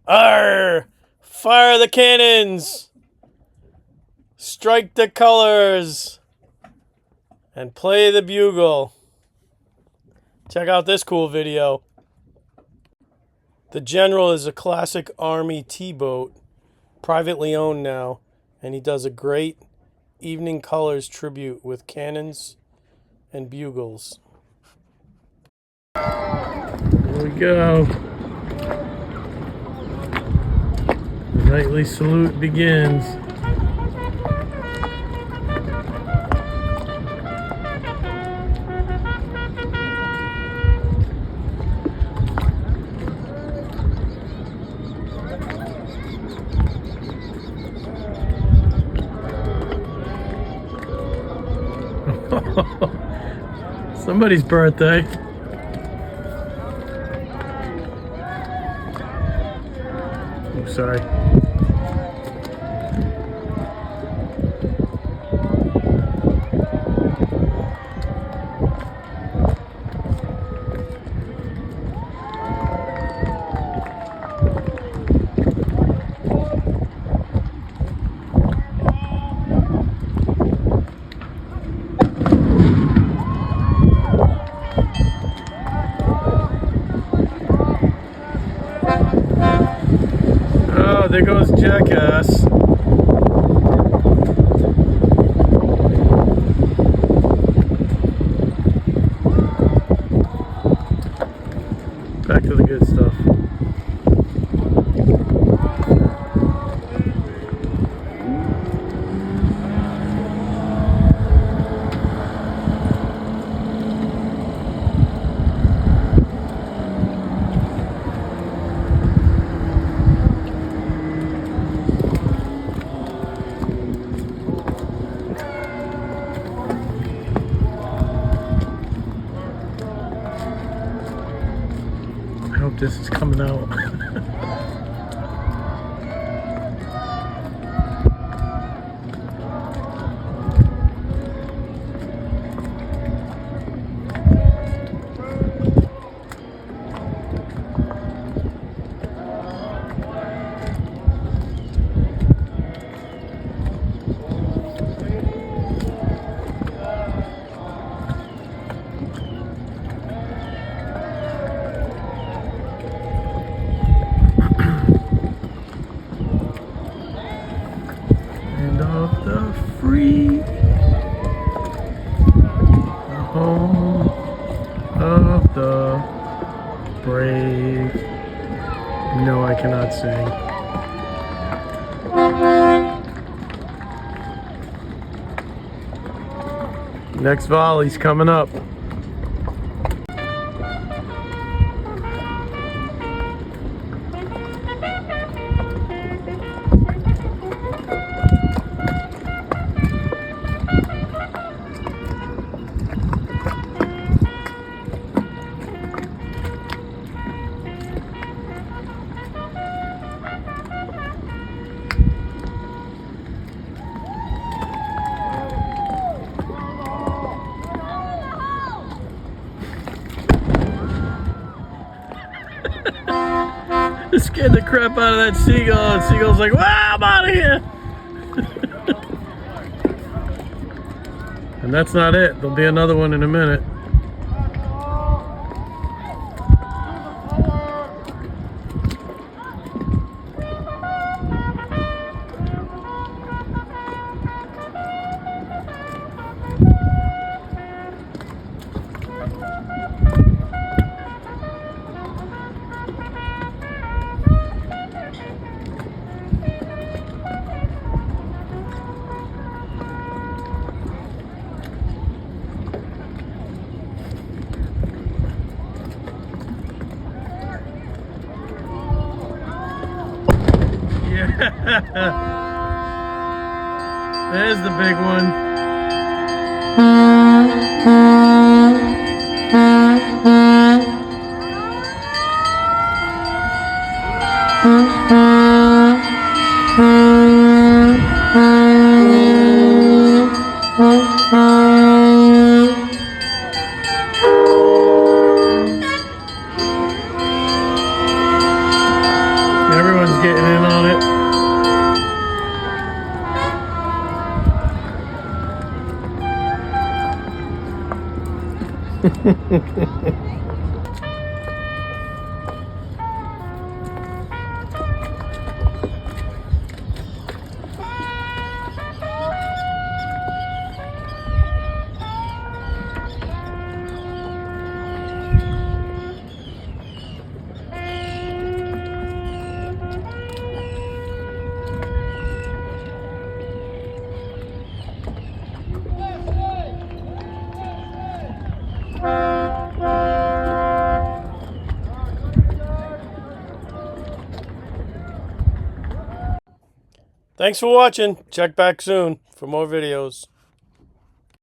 Arr! Fire the cannons! Strike the colors! And play the bugle. Check out this cool video. The General is a classic Army T-boat, privately owned now, and he does a great Evening Colors tribute with cannons and bugles. Here we go. The nightly salute begins. Somebody's birthday. Oh, sorry. Oh, there goes Jackass. Back to the good stuff. I hope this is coming out. Of the free, the home of the brave. No, I cannot sing. Next volley's coming up. It scared the crap out of that seagull, and seagull's like, "Wow, I'm out of here!" And that's not it. There'll be another one in a minute. There's the big one. Everyone Everyone's getting in on it. Thanks for watching. Check back soon for more videos.